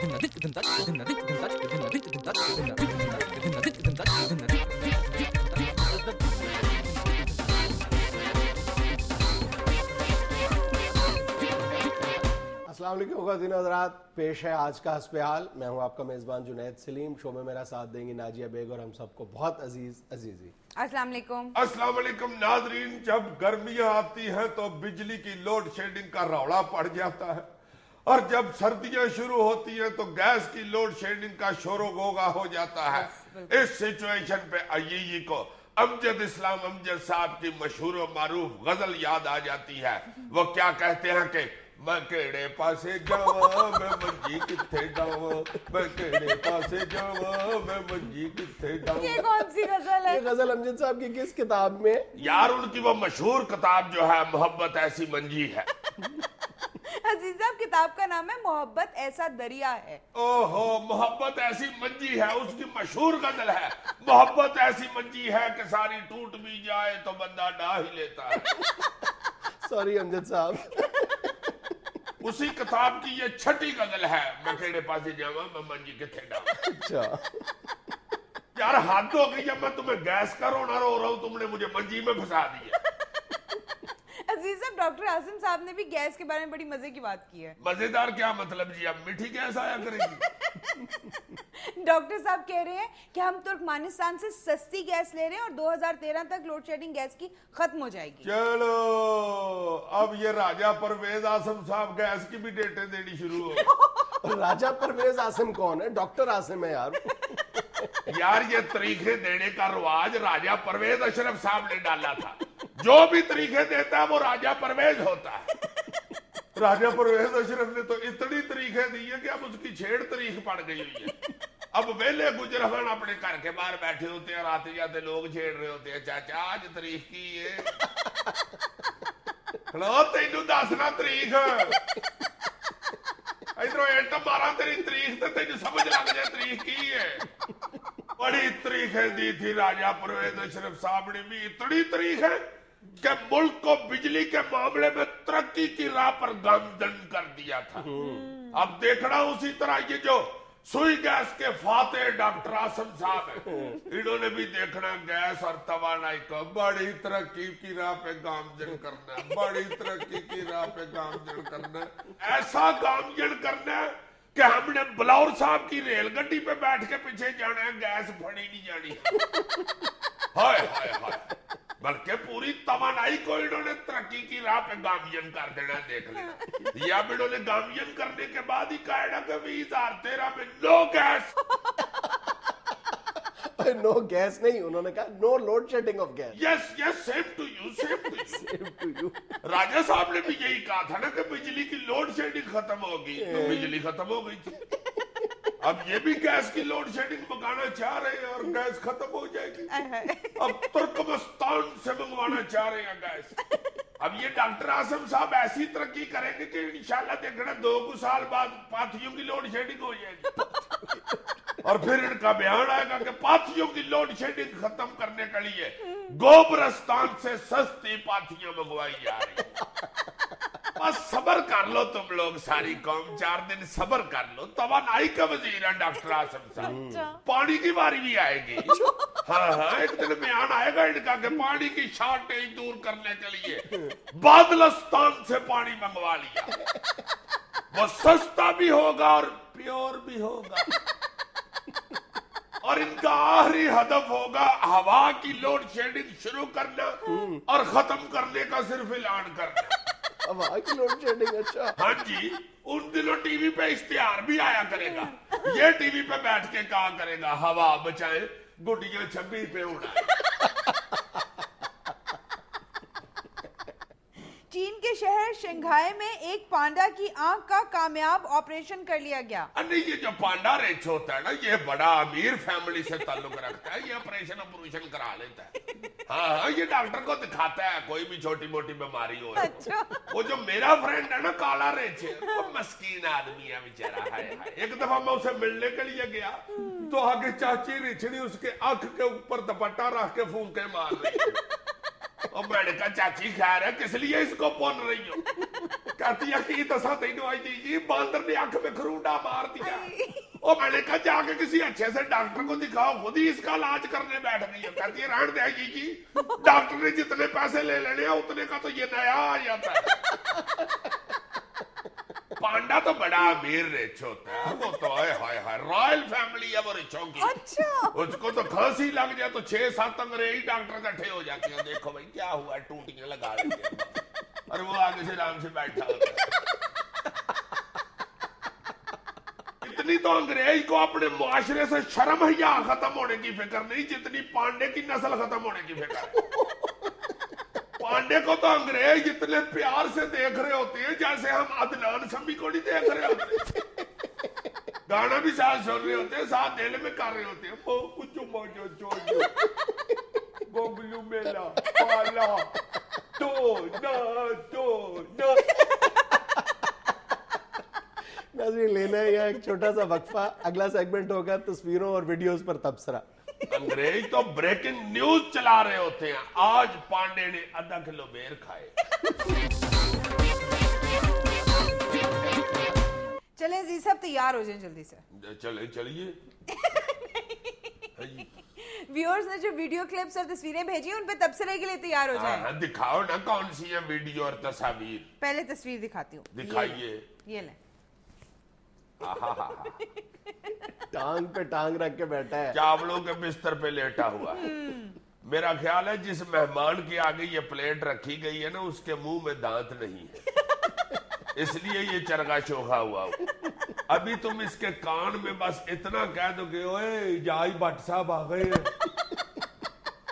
السلام علیکم خواتین حضرات، پیش ہے آج کا حسب حال. میں ہوں آپ کا میزبان جنید سلیم. شو میں میرا ساتھ دیں گی ناجیہ بیگ اور ہم سب کو بہت عزیزی. السلام علیکم. السلام علیکم ناظرین. جب گرمیاں آتی ہیں تو بجلی کی لوڈ شیڈنگ کا روڑا پڑ جاتا ہے، اور جب سردیاں شروع ہوتی ہیں تو گیس کی لوڈ شیڈنگ کا شور و غوغا ہو جاتا ہے. اس سچویشن پہ ایئی کو امجد اسلام امجد صاحب کی مشہور و معروف غزل یاد آ جاتی ہے. وہ کیا کہتے ہیں کہ میں کیڑے پاسے جاواں میں منجی کتھے ڈاواں، میں کیڑے پاسے جاواں میں منجی کتھے ڈاواں. یہ کون سی غزل ہے؟ یہ غزل امجد صاحب کی کس کتاب میں؟ یار ان کی وہ مشہور کتاب جو ہے محبت ایسی منجی ہے. عزیز صاحب کتاب کا نام ہے محبت ایسا دریا ہے. اوہو، محبت ایسی منجی ہے اس کی مشہور غزل ہے. محبت ایسی منجی ہے کہ ساری ٹوٹ بھی جائے تو بندہ ڈا ہی لیتا ہے. سوری امجد صاحب. اسی کتاب کی یہ چھٹی غزل ہے، میں کیڑے پاسے جاواں میں منجی کتھے ڈاواں. اچھا یار حد ہو گئی. جب میں تمہیں گیس کا رونا رو رہا ہوں تم نے مجھے منجی میں پھنسا دیا. عزیز صاحب ڈاکٹر عاصم صاحب نے بھی گیس کے بارے میں بڑی مزے کی بات کی ہے. مزیدار کیا مطلب جی؟ اب میٹھی گیس آیا کرے گی. ڈاکٹر صاحب کہہ رہے ہیں کہ ہم ترکمانستان سے سستی گیس لے رہے ہیں اور 2013 تک لوڈ شیڈنگ گیس کی ختم ہو جائے گی. چلو اب یہ راجہ پرویز عاصم صاحب گیس کی بھی ڈیٹیں دینی شروع ہو. راجہ پرویز عاصم کون ہے؟ ڈاکٹر عاصم ہے یار. یار یہ طریقے دینے کا رواج راجہ پرویز اشرف صاحب نے ڈالا تھا. جو بھی طریقے دیتا ہے وہ راجہ پرویز ہوتا ہے. راجہ پرویز اشرف نے تو اتنی طریقے دی ہے کہ اب اس کی چھیڑ طریق پڑ گئی ہوئی ہے. اب ویلے گجرہان اپنے گھر کے باہر بیٹھے ہوتے ہیں اور آتے جاتے لوگ چھیڑ رہے ہوتے ہیں چاچا آج طریق کی ہے. کھلو تینوں دسنا طریق ادھروں اینٹ مارا تیری طریق تے تینوں سمجھ لگ جائے طریق کی ہے. بڑی طریقیں دی تھی راجہ پرویز اشرف صاحب نے بھی. اتنی طریق ہے کہ ملک کو بجلی کے معاملے میں ترقی کی راہ پر گامزن کر دیا تھا. اب دیکھنا اسی طرح یہ جو سوئی گیس کے فاتح ڈاکٹر عاصم صاحب ہیں، انہوں نے بھی دیکھنا گیس اور توانائی کو بڑی ترقی کی راہ پہ گامزن کرنا ہے. بڑی ترقی کی راہ پہ گامزن کرنا ہے. ایسا گامزن کرنا ہے کہ ہم نے بلاور صاحب کی ریل گڈی پہ بیٹھ کے پیچھے جانا ہے، گیس پھڑی نہیں جانی. ہائے ہائے ہائے. بلکہ پوری توانائی کو انہوں نے ترقی کی راہ پہ گامزن کر دینا. دیکھ لینا یا انہوں نے گامزن کرنے کے بعد ہی کہا نا کہ 2013 میں نو گیس. نو گیس نہیں، انہوں نے کہا no load shedding of gas. Yes yes same to you same to you. راجہ صاحب نے بھی یہی کہا تھا نا کہ بجلی کی لوڈ شیڈنگ ختم ہوگی تو بجلی ختم ہو گئی تھی. اب یہ بھی گیس کی لوڈ شیڈنگ منگانا چاہ رہے ہیں اور گیس ختم ہو جائے گی. اب ترکمستان سے منگوانا چاہ رہے ہیں گیس. اب یہ ڈاکٹر عاصم صاحب ایسی ترقی کریں گے کہ انشاءاللہ دیکھنا 2 سال بعد پاتھیوں کی لوڈ شیڈنگ ہو جائے گی. اور پھر ان کا بیان آئے گا کہ پاتھیوں کی لوڈ شیڈنگ ختم کرنے کے لیے گوبرستان سے سستی پاتھیاں منگوائی جا رہی ہیں. بس صبر کر لو تم لوگ، ساری قوم 4 دن صبر کر لو. توانائی کا وزیر ہے ڈاکٹر عاصم صاحب. پانی کی باری بھی آئے گی. ہاں ایک دن بیان آئے گا ان کا کہ پانی کی شارٹیج دور کرنے کے لیے بادلستان سے پانی منگوا لیا. وہ سستا بھی ہوگا اور پیور بھی ہوگا. اور ان کا آخری ہدف ہوگا ہوا کی لوڈ شیڈنگ شروع کرنا اور ختم کرنے کا صرف اعلان کرنا. ہوا کی لوڈ شیڈنگ. اچھا ہاں جی. ان دنوں ٹی وی پہ اشتہار بھی آیا کرے گا. یہ ٹی وی پہ بیٹھ کے کہا کرے گا ہوا بچائیں گڈیاں 26 پہ اڑائیں. چین کے شہر شنگھائی میں ایک پانڈا کی آنکھ کا کامیاب آپریشن کر لیا گیا. نہیں یہ جو پانڈا ریچ ہوتا ہے نا یہ بڑا امیر فیملی سے تعلق رکھتا ہے. یہ آپریشن کرا لیتا ہے. ہاں یہ ڈاکٹر کو دکھاتا ہے کوئی بھی چھوٹی موٹی بیماری ہو. وہ جو میرا فرینڈ ہے نا کالا ریچ وہ مسکین آدمی ہے بیچارہ. ایک دفعہ میں اسے ملنے کے لیے گیا تو آگے چاچی ریچھڑی اس کے آنکھ کے اوپر دوپٹہ رکھ کے پھونکے مار رہی. اور میں نے کہا چاچی خیر ہے کس لیے اس کو پون رہی ہو؟ कहती है कि दसा तेनों आई जी बांदर ने आंख में खरूंडा मार दिया। और मैंने कहा जाके किसी अच्छे से डॉक्टर को दिखाओ, खुद ही इसका इलाज करने बैठ गई है। कहती है रहने दे जी, डॉक्टर ने जितने पैसे ले लेने हैं उतने का तो ये नया आ जाता है। पांडा तो बड़ा अमीर रिच होता है, वो तो हाय हाय हाय रॉयल फैमिली है वो रिचों की। अच्छा। उसको तो खांसी लग जाए तो 6-7 अंग्रेजी डॉक्टर इकट्ठे हो जाते हैं, देखो भाई क्या हुआ, टूटियां लगा लेंगे और वो आगे से आराम से बैठा होता है। इतनी तो अंग्रेज को अपने मुआशरे से शर्म हया खत्म होने की फिक्र नहीं जितनी पांडे की नस्ल खत्म होने की फिक्र है। पांडे को तो अंग्रेज इतने प्यार से देख रहे होते हैं जैसे हम अदनान शमी को नहीं देख रहे होते। गाना भी साथ सुन रहे होते हैं, साथ दिल में कर रहे होते हैं। वो कुछ मोजो जोजो गोगलू मेला पाला तो ना नाज़रीन, लेना है यहाँ एक छोटा सा वक्फा। अगला सेगमेंट होगा तस्वीरों और वीडियोस पर तबसरा। अंग्रेज तो ब्रेकिंग न्यूज चला रहे होते हैं, आज पांडे ने आधा किलो बेर खाए। चले अजीज साहब तैयार हो जाएं जल्दी से। चलिए व्यूअर्स ने जो वीडियो क्लिप्स और तस्वीरें भेजी हैं उन पे तबसरे के लिए तैयार हो जाएं। हाँ, दिखाओ ना कौन सी है वीडियो और तस्वीर। पहले तस्वीर दिखाती हूँ, दिखाइए। ये ले। टांग पे टांग रख के बैठा है, चावलों के बिस्तर पे लेटा हुआ है। मेरा ख्याल है जिस मेहमान के आगे ये प्लेट रखी गई है ना उसके मुंह में दांत नहीं है, इसलिए ये चरगा चोखा हुआ हो। अभी तुम इसके कान में बस इतना कह दोगे ओए जाई भट्ट साहब आ गए हैं,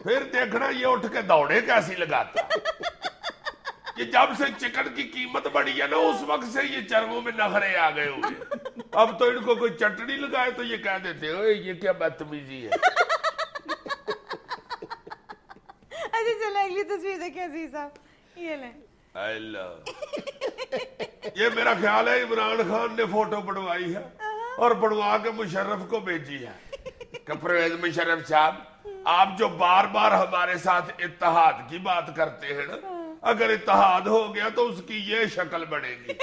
फिर देखना ये उठ के दौड़े कैसी लगाता। कि जब से चिकन की कीमत बढ़ी है ना उस वक्त से ये चरगों में नखरे आ गए हुए। अब तो इनको कोई चटनी लगाए तो ये कह देते हैं ओए ये क्या बदतमीजी है। अच्छा चलो अगली तस्वीर देखिए अजीज साहब, ये ले। ये मेरा ख्याल है इमरान खान ने फोटो बनवाई है और बनवा के मुशर्रफ को भेजी है कि परवेज मुशर्रफ साहब आप जो बार बार हमारे साथ इत्तेहाद की बात करते हैं ना, अगर इत्तेहाद हो गया तो उसकी ये शक्ल बनेगी।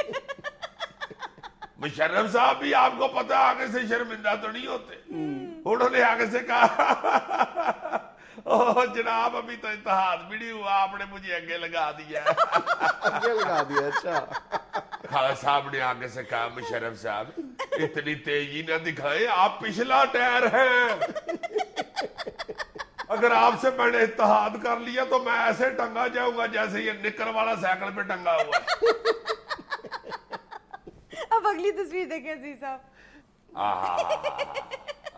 मुशर्रफ साहब भी आपको पता आगे से शर्मिंदा तो नहीं होते, उन्होंने आगे से कहा ओह जनाब अभी तो इत्तेहाद भी नहीं हुआ, आपने मुझे आगे लगा दिया। आगे लगा दिया। अच्छा, खान साहब ने आगे से कहा मुशर्रफ साहब इतनी तेजी न दिखाएं, आप पिछला टायर हैं। अगर आपसे मैंने इत्तेहाद कर लिया तो मैं ऐसे टंगा जाऊंगा जैसे ये निकर वाला साइकिल पे टंगा हुआ। अब अगली तस्वीर देखें अजीज साहब।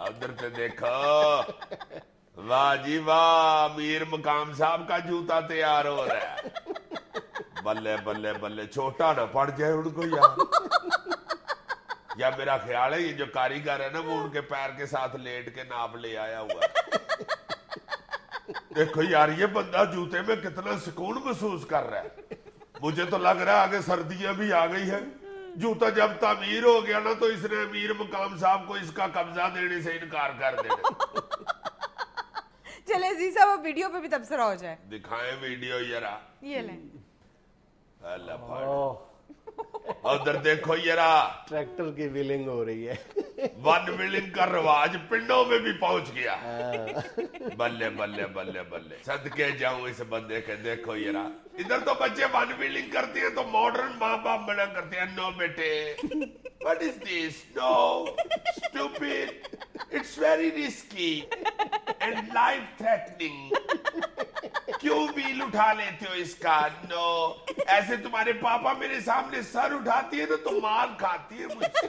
उधर पे देखो, वाह जी वाह, अमीर मकाम साहब का जूता तैयार हो रहा है। बल्ले बल्ले बल्ले, छोटा ना पड़ जाए उनको यार। या मेरा ख्याल है ये जो कारीगर है ना वो उनके पैर के साथ लेट के नाप ले आया हुआ है। देखो यार ये बंदा जूते में कितना सुकून महसूस कर रहा है। मुझे तो लग रहा है आगे सर्दियां भी आ गई है, जूता जब तामीर हो गया ना तो इसने अमीर मुकाम साहब को इसका कब्जा देने से इनकार कर देना। चले अजीज साहब अब वीडियो पे भी तबसरा हो जाए। दिखाएं वीडियो जरा, ये ले। उधर देखो जरा, ट्रैक्टर की व्हीलिंग हो रही है। वन व्हीलिंग का रिवाज पिंडों में भी पहुंच गया। बल्ले बल्ले बल्ले बल्ले, सदके जाऊं इस बंदे के। देखो जरा, इधर तो बच्चे वन व्हीलिंग करते हैं तो मॉडर्न माँ बाप बड़ा करते हैं नो बेटे what is this, no stupid, it's very risky and life threatening, क्यों व्हील उठा लेते हो इसका, नो। ऐसे तुम्हारे पापा मेरे सामने सर उठाती है ना तो मार खाती है मुझसे।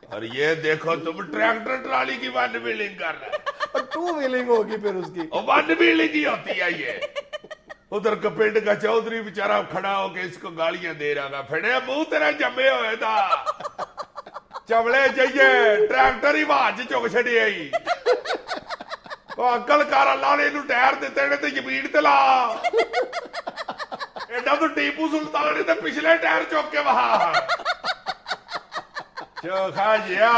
और ये देखो तुम ट्रैक्टर ट्राली की वन व्हीलिंग कर रहे हो, टू व्हीलिंग होगी फिर उसकी, और वन व्हीलिंग ही होती है ये। उधर कपिंड का चौधरी बेचारा खड़ा होके इसको गालियां दे रहा था, फिर मुंह तेरा जमे हुए था, चवले चाहिए ट्रैक्टर ही बाज चुक छड़ी आई। अकल कर अल्लाह ने इन्हू टायर दिते ने ते जमीन ते ला। एडा तो टीपू सुल्तान ने ते पिछले टायर चुक के वहा चोखा जिया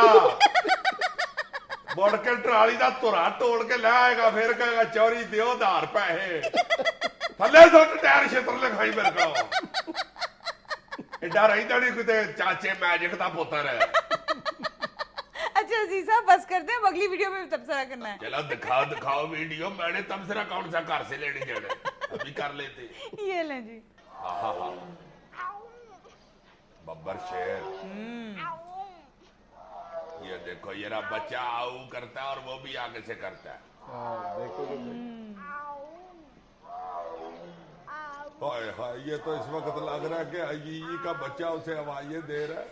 मुड़ के ट्राली का धुरा तोड़ के ले आएगा, फिर कहेगा चोरी दियो धार पैसे। ਥੱਲੇ ਸੁੱਟ ਟਾਇਰ ਛੇਤਰ ਲਿਖਾਈ ਮੇਰੇ ਕੋਲ ਐਡਾ ਰਹਿੰਦਾ ਨਹੀਂ ਕਿਤੇ ਚਾਚੇ ਮੈਜਿਕ ਦਾ ਪੁੱਤਰ ਹੈ। अच्छा अजीज साहब बस करते हैं, अब अगली वीडियो में तबसरा करना है। चलो दिखाओ वीडियो, मैंने तबसरा कौन सा घर से लेने जाना, अभी कर लेते। ये लें जी। बब्बर शेर, ये देखो ये रहा बच्चा आऊ करता है और वो भी आगे से करता है। देखो हाय हाय, ये तो इस वक्त लग रहा है कि यी का बच्चा उसे आवाज़ें दे रहा है।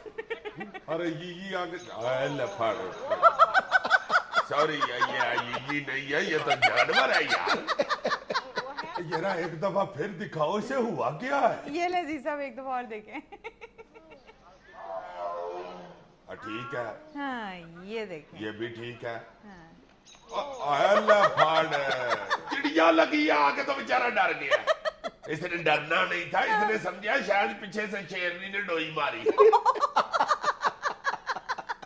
अरे यी आगे लफड़, सॉरी ये नहीं है, ये तो जानवर है यार। ये ना एक दफा फिर दिखाओ इसे हुआ क्या है। ये ले जी साहब एक दफा और देखें। ठीक है, हाँ ये देखें, ये भी ठीक है। हाँ। चिड़िया लगी आके तो बेचारा डर गया। इसने डरना नहीं था, इसने समझा शायद पीछे से शेरनी ने डोई मारी।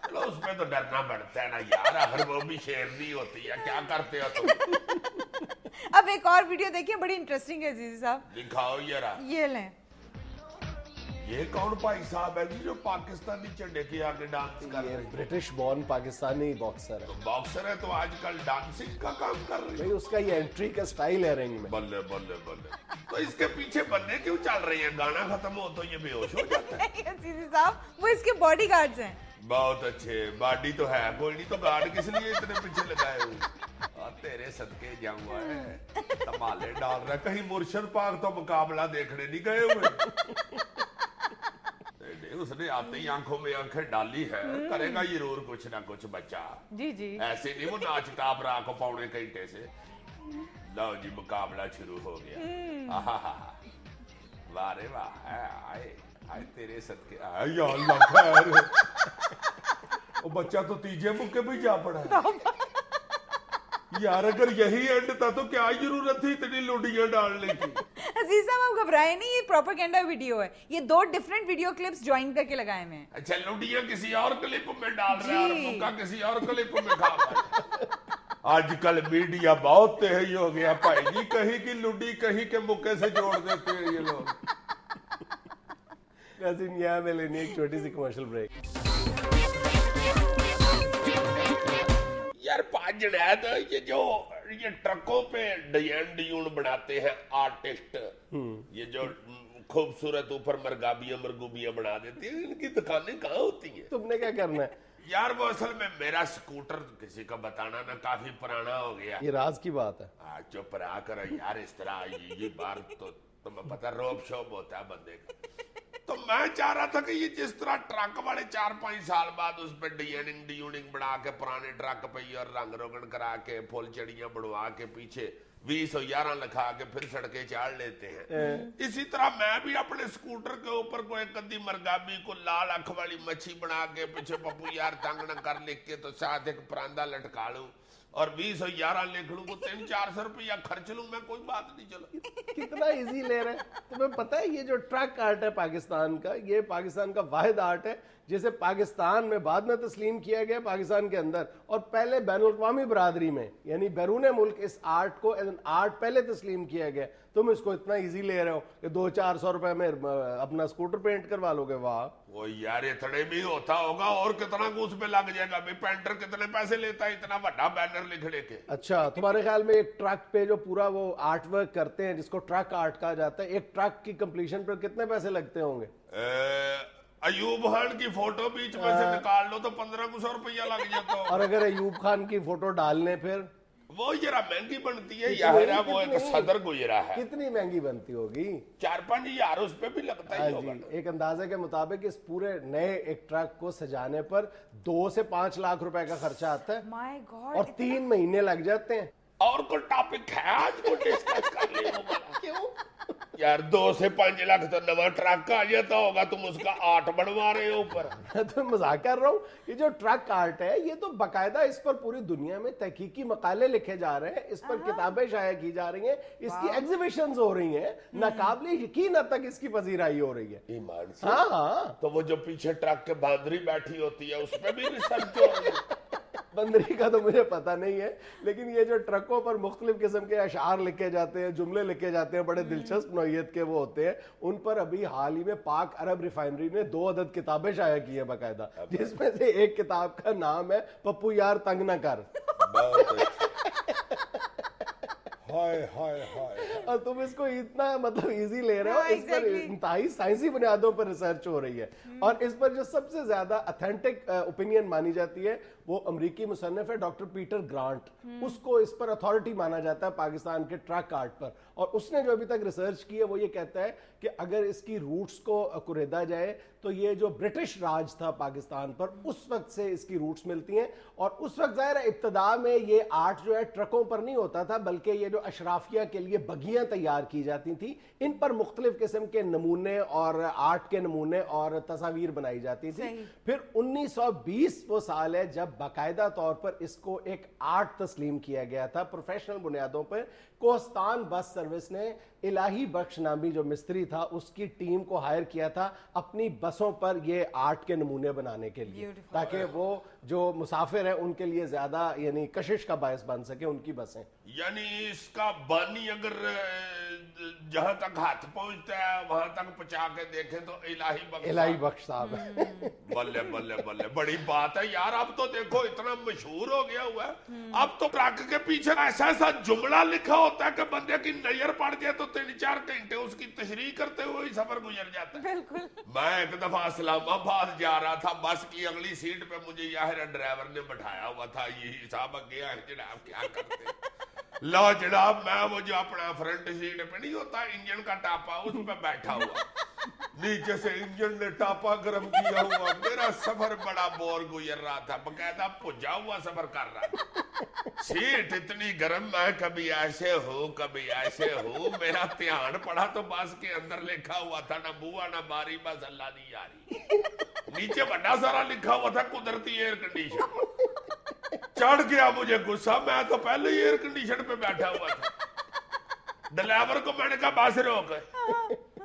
चलो उसमें तो डरना पड़ता है ना यार, आखिर वो भी शेरनी होती है, क्या करते हो तुम। अब एक और वीडियो देखिए, बड़ी इंटरेस्टिंग है जीजी साहब। दिखाओ जरा। ये लें। ये कौन भाई साहब है जी जो पाकिस्तानी झंडे के आगे डांस कर रहे हैं? ब्रिटिश बॉर्न पाकिस्तानी बॉक्सर है। तो बॉक्सर है तो आजकल डांसिंग का काम कर रही है भाई, उसका ये एंट्री का स्टाइल है रिंग में। बल्ले बल्ले बल्ले। तो इसके पीछे बंदे क्यों चल रही हैं? गाना खत्म हो तो ये बेहोश हो जाता है। जीजी साहब वो इसके बॉडी गार्ड्स हैं। बहुत अच्छे, बॉडी तो है कोई नहीं, तो गार्ड किस लिए इतने पीछे लगाए हुए? तेरे सदके जाऊंगा है, तमाले डाल रहा, कहीं मुर्शद पाक तो मुकाबला देखने नहीं गए हुए। उसने आते ही आंखों में आंखें डाली है, करेगा ये जरूर कुछ ना कुछ बच्चा। जी जी, ऐसे नहीं वो नाच टाप रहा को पौने घंटे से। लो जी मुकाबला शुरू हो गया। वाह रे वाह, आए आए तेरे सदके, आए या अल्लाह खैर। वो बच्चा तो तीजे मुक्के भी जा पड़ा है यार। अगर यही एंड था तो क्या जरूरत थी इतनी लुडियां डालने की। अजीज साहब आप घबराए नहीं, ये प्रोपेगेंडा वीडियो है, ये 2 डिफरेंट वीडियो क्लिप्स ज्वाइन करके लगाए हुए हैं। अच्छा, लुडियां किसी और क्लिप में डाल रहे हैं और मुक्का किसी और क्लिप में खा रहा है। आजकल मीडिया बहुत तेज हो गया भाई जी, कहीं की लुडी कहीं के मुक्के से जोड़ देते हैं ये लोग। यहाँ में लेनी एक छोटी सी कमर्शियल ब्रेक। यार पाँच है ये ट्रकों पे डिजाइन बनाते हैं आर्टिस्ट, ये जो खूबसूरत ऊपर मरगूबियां बना देती है, इनकी दुकानें कहाँ होती हैं? तुमने क्या करना है यार? वो असल में मेरा स्कूटर किसी का बताना ना काफी पुराना हो गया। ये राज की बात है। चुप रहा करो यार, इस तरह ये बार तो तुम्हें पता रोब शोब होता है बंदे का। तो मैं चाह रहा था कि ये जिस तरह ट्रक वाले 4-5 साल बाद उस पर डिजाइनिंग बना के पुराने ट्रक पे और रंग रोगन करा के फुल चढ़ियां बढ़वा के पीछे 2011 लिखा के फिर सड़कें चाड़ लेते हैं, इसी तरह मैं भी अपने स्कूटर के ऊपर कोई कद्दी मरगाबी को लाल अख वाली मच्छी बना के पीछे पप्पू यार तंग न कर लिख के तो साथ एक परांदा लटका लूं और 2011 लिख लूं, को 300-400 रुपया खर्च लूं, मैं कोई बात नहीं। चलो कितना इजी ले रहे हैं। तुम्हें पता है ये जो ट्रक आर्ट है पाकिस्तान का, ये पाकिस्तान का वाहिद आर्ट है जिसे पाकिस्तान में बाद में तस्लीम किया गया पाकिस्तान के अंदर, और पहले बैनुल-अक़वामी बरादरी में यानी बैरून मुल्क इस आर्ट को एज एन आर्ट पहले तस्लीम किया गया। तुम इसको इतना इजी ले रहे हो कि 200-400 रुपए में अपना स्कूटर पेंट करवा लोगे। वाह वो यार इतने भी होता होगा और कितना कुछ पे लग जाएगा भाई। पेंटर कितने पैसे लेता है इतना बड़ा बैनर लिखने के? अच्छा, तुम्हारे ख्याल में एक ट्रक पे जो पूरा वो आर्ट वर्क करते हैं जिसको ट्रक आर्ट कहा जाता है, एक ट्रक की कंप्लीशन पर कितने पैसे लगते होंगे? अयूब खान की फोटो बीच में से निकाल लो तो 1500 रुपया लग जाता। और अगर अयूब खान की फोटो डालने फिर वो जरा महंगी बनती है यार, वो एक सदर गुजरा है। कितनी महंगी बनती होगी? 4-5 हज़ार उस पे भी लगता ही होगा। एक अंदाजे के मुताबिक इस पूरे नए एक ट्रक को सजाने पर 2 से 5 लाख रुपए का खर्चा आता है। माय गॉड, और 3 महीने लग जाते हैं। और कोई टॉपिक है आज को डिस्कस कर ले? क्यों यार 2 से 5 लाख तो नवा ट्रक आ जाता होगा, तुम उसका आर्ट बनवा रहे हो ऊपर। तो मजाक कर रहा हूँ। ये जो ट्रक आर्ट है ये तो बकायदा इस पर पूरी दुनिया में तहकीकी मकाले लिखे जा रहे हैं, इस पर किताबें शाया की जा रही हैं, इसकी एग्जीबिशंस हो रही हैं, नाकाबिले यकीन हद तक इसकी पजीराई हो रही है। ईमान से? हाँ। तो वो जो पीछे ट्रक के बांदरी बैठी होती है उस पर भी रिसर्च हो रही है? بندری کا تو مجھے پتا نہیں ہے، لیکن یہ جو ٹرکوں پر مختلف قسم کے اشعار لکھے جاتے ہیں، جملے لکھے جاتے ہیں، بڑے دلچسپ نوعیت کے وہ ہوتے ہیں، ان پر ابھی حال ہی میں پاک عرب ریفائنری نے 2 عدد کتابیں شائع کی ہیں باقاعدہ، جس میں سے ایک کتاب کا نام ہے پپو یار تنگ نہ کر. اور تم اس کو اتنا مطلب ایزی لے رہے ہو، اس پر انتہائی سائنسی بنیادوں پر ریسرچ ہو رہی ہے. اور اس پر جو سب سے زیادہ اتھینٹک اوپینین مانی جاتی ہے وہ امریکی مصنف ہے ڈاکٹر پیٹر گرانٹ. اس کو اس پر اتھارٹی مانا جاتا ہے پاکستان کے ٹرک آرٹ پر، اور اس نے جو ابھی تک ریسرچ کی ہے وہ یہ کہتا ہے کہ اگر اس کی روٹس کو کریدا جائے تو یہ جو برٹش راج تھا پاکستان پر اس وقت سے اس کی روٹس ملتی ہیں. اور اس وقت ظاہر ہے ابتدا میں یہ آرٹ جو ہے ٹرکوں پر نہیں ہوتا تھا، بلکہ یہ جو اشرافیہ کے لیے بگیاں تیار کی جاتی تھیں ان پر مختلف قسم کے نمونے اور آرٹ کے نمونے اور تصاویر بنائی جاتی تھی. پھر 1920 وہ سال ہے جب باقاعدہ طور پر اس کو ایک آرٹ تسلیم کیا گیا تھا پروفیشنل بنیادوں پر. کوہستان بس سروس نے الہی بخش نامی جو مستری تھا اس کی ٹیم کو ہائر کیا تھا اپنی بسوں پر یہ آرٹ کے نمونے بنانے کے لیے، تاکہ وہ جو مسافر ہیں ان کے لیے زیادہ یعنی کشش کا باعث بن سکے ان کی بسیں. یعنی اس کا بانی اگر جہاں تک ہاتھ پہنچتا ہے وہاں تک پہنچا کے دیکھیں تو الہی بخش صاحب ہے. بلے بلے بلے، بڑی بات ہے یار. اب تو دیکھو اتنا مشہور ہو گیا ہوا ہے، اب تو ٹرک کے پیچھے ایسا ایسا جملہ لکھا ہوتا ہے کہ بندے کی نظر پڑ جائے تو 3-4 گھنٹے اس کی تشریح کرتے ہوئے سفر گزر جاتا ہے. میں ایک دفعہ اسلام آباد جا رہا تھا، بس کی اگلی سیٹ پہ مجھے یاہر ڈرائیور نے بٹھایا ہوا تھا. یہی صاحب گیا ہے جناب کیا کرتے لو جناب، میں وہ جو اپنا فرنٹ سیٹ پہ نہیں ہوتا انجن کا ٹاپا اس پہ بیٹھا ہوا، نیچے سے انجن نے ٹاپا گرم کیا ہوا، میرا سفر بڑا بور گزر رہا تھا، باقاعدہ پجا ہوا سفر کر رہا تھا. سیٹ اتنی گرم، میں کبھی ایسے ہوں کبھی ایسے ہوں. میرا دھیان پڑا تو بس کے اندر لکھا ہوا تھا نہ بوا نہ باری، بس اللہ نہیں آ رہی. نیچے بڑا سارا لکھا ہوا تھا قدرتی ایئر کنڈیشن. چڑھ گیا مجھے غصہ، میں تو پہلے ہی ایئر کنڈیشن پہ بیٹھا ہوا تھا. ڈرائیور کو میں نے کہا بس روک،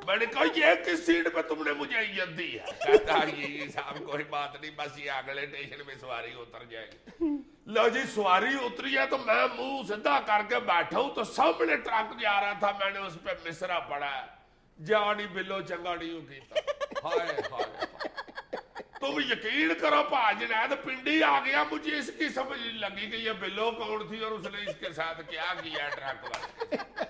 میں نے کہا یہ کس سیٹ پہ تم نے مجھے عزت دی ہے؟ کہتا یہ صاحب کوئی بات نہیں، بس یہ اگلے اسٹیشن میں سواری اتر جائے گی. لو جی سواری اتری ہے تو میں منہ سیدھا کر کے بیٹھا ہوں تو سامنے ٹرک جا رہا تھا، میں نے اس پہ مصرع پڑا ہے، جانی بلو چنگا نہیں کیتا. ہائے ہائے تم یقین کرو پا جنید پنڈی آ گیا، مجھے اس کی سمجھ نہیں لگی کہ یہ بلو کون تھی اور اس نے اس کے ساتھ کیا کیا ٹرک والے.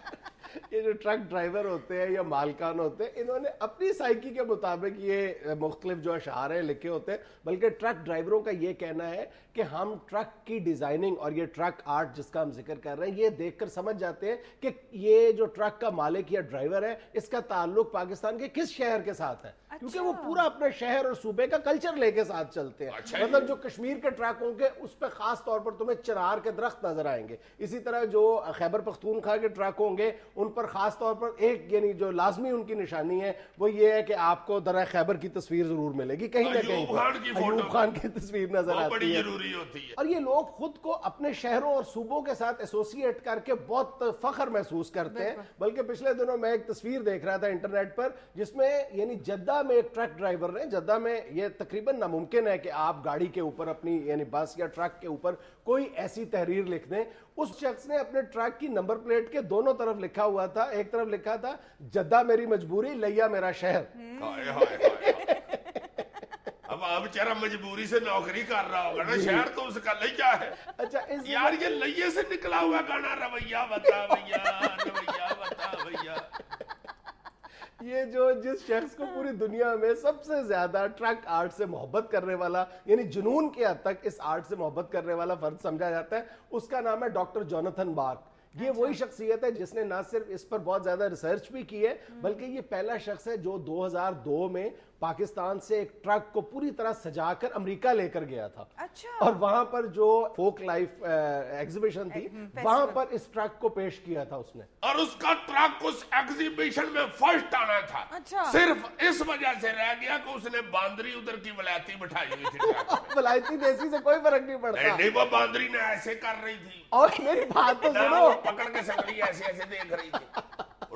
یہ جو ٹرک ڈرائیور ہوتے ہیں یا مالکان ہوتے ہیں انہوں نے اپنی سائیکی کے مطابق یہ مختلف جو اشعار ہیں لکھے ہوتے ہیں، بلکہ ٹرک ڈرائیوروں کا یہ کہنا ہے کہ ہم ٹرک کی ڈیزائننگ اور یہ ٹرک آرٹ جس کا ہم ذکر کر رہے ہیں یہ دیکھ کر سمجھ جاتے ہیں کہ یہ جو ٹرک کا مالک یا ڈرائیور ہے اس کا تعلق پاکستان کے کس شہر کے ساتھ ہے، کیونکہ وہ پورا اپنے شہر اور صوبے کا کلچر لے کے ساتھ چلتے ہیں. مطلب جو کشمیر کے ٹرک ہوں گے اس پہ خاص طور پر تمہیں چنار کے درخت نظر آئیں گے، اسی طرح جو خیبر پختونخوا کے ٹرک ہوں گے ان پر خاص طور پر ایک یعنی جو لازمی ان کی نشانی ہے وہ یہ ہے کہ آپ کو درہ خیبر کی تصویر ضرور ملے گی کہیں نہ کہیں، ایوب خان کی تصویر نظر آتی ہے. اور یہ لوگ خود کو اپنے شہروں اور صوبوں کے ساتھ ایسوسیٹ کر کے بہت فخر محسوس کرتے ہیں. بلکہ پچھلے دنوں میں ایک تصویر دیکھ رہا تھا انٹرنیٹ پر جس میں یعنی جدہ میں ایک ٹرک ڈرائیور نے، جدہ میں یہ تقریباً ناممکن ہے کہ آپ گاڑی کے اوپر اپنی یعنی بس یا ٹرک کے اوپر کوئی ایسی تحریر لکھ دیں. اس شخص نے اپنے ٹرک کی نمبر پلیٹ کے دونوں طرف لکھا ہوا تھا، ایک طرف لکھا تھا جدہ میری مجبوری، لیا میرا شہر. اب آپ بیچارہ مجبوری سے نوکری کر رہا ہوگا نا، شہر تو اس کا لیا ہے. اچھا یار یہ لئیے سے نکلا ہوا گانا رویہ بتا بھیا، رویہ بتا بھیا. یہ جو جس شخص کو پوری دنیا میں سب سے زیادہ ٹرک آرٹ سے محبت کرنے والا یعنی جنون کے حد تک اس آرٹ سے محبت کرنے والا فرد سمجھا جاتا ہے اس کا نام ہے ڈاکٹر جوناتھن بارک. یہ وہی شخصیت ہے جس نے نہ صرف اس پر بہت زیادہ ریسرچ بھی کی ہے بلکہ یہ پہلا شخص ہے جو 2002 میں پاکستان سے ایک ٹرک کو پوری طرح سجا کر امریکہ لے کر گیا تھا. اور وہاں پر جو فوک لائف ایگزیبیشن تھی وہاں پر اس ٹرک کو پیش کیا تھا اس نے، اور اس کا ٹرک اس ایگزیبیشن میں فرسٹ آنا تھا. صرف اس وجہ سے رہ گیا کہ اس نے باندری ادھر کی ولایتی بٹھائی ہوئی تھی. ولایتی دیسی سے کوئی فرق نہیں پڑتا. نہیں وہ باندری نے ایسے کر رہی تھی اور میری بات تو سنو، پکڑ کے سکڑی ایسے ایسے دیکھ رہی تھی.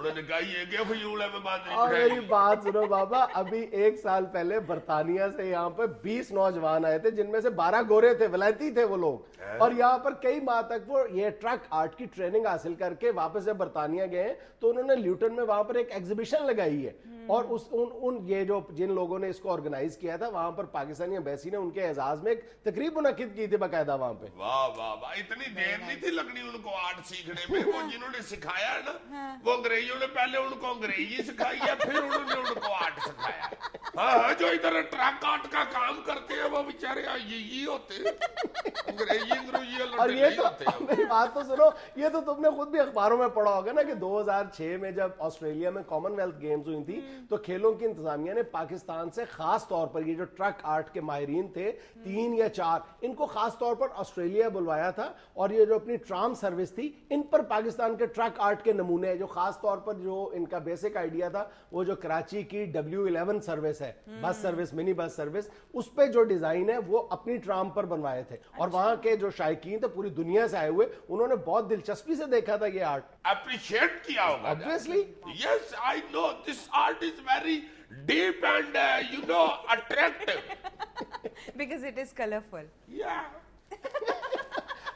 उन्होंने कहा ये क्या फजूल है, मैं बात और नहीं मेरी बात सुनो बाबा, अभी 1 साल पहले बर्तानिया से यहाँ पर 20 नौजवान आए थे, जिनमें से 12 गोरे थे, वलायती थे वो लोग, और यहाँ पर कई माह तक वो ये ट्रक आर्ट की ट्रेनिंग हासिल करके वापस जब बर्तानिया गए तो उन्होंने ल्यूटन में वहां पर एक एग्जीबिशन लगाई है, और ये जो जिन लोगों ने इसको ऑर्गेनाइज किया था वहां पर पाकिस्तानी एम्बेसी ने उनके एजाज में एक तकरीब मुनक्किद की थी बाकायदा वहां पे। वाह वाह वाह, इतनी देर नहीं थी लगनी उनको आर्ट सीखने में। वो जिन्होंने सिखाया है ना, वो अंग्रेजों ने पहले उनको अंग्रेजी सिखाई है, फिर उन्होंने उनको आर्ट सिखाया। हाँ, जो इधर ट्रक आर्ट का काम करते हैं वो बेचारे यही होते हैं, अंग्रेजी और ये तो मेरी बात तो सुनो, ये तो तुमने खुद भी अखबारों में पढ़ा होगा ना कि 2006 में जब ऑस्ट्रेलिया में कॉमनवेल्थ गेम्स हुई थी तो खेलों की इंतजामिया ने पाकिस्तान से खास तौर पर ये जो ट्रक आर्ट के माहिरीन थे 3 या 4, इनको खास तौर पर ऑस्ट्रेलिया बुलवाया था, और ये जो अपनी ट्राम सर्विस थी इन पर पाकिस्तान के ट्रक आर्ट के नमूने, जो खास तौर पर जो इनका बेसिक आइडिया था वो जो कराची की W11 सर्विस है, bus service, mini bus service, उस पे जो डिजाइन है वो अपनी ट्राम पर बनवाए थे। और वहां के जो शायकीन थे पूरी दुनिया से आए हुए, उन्होंने बहुत दिलचस्पी से देखा था ये आर्ट, अप्रिशिएट किया होगा। Obviously yes, I know this art is very deep and you know attractive because it is colorful. yeah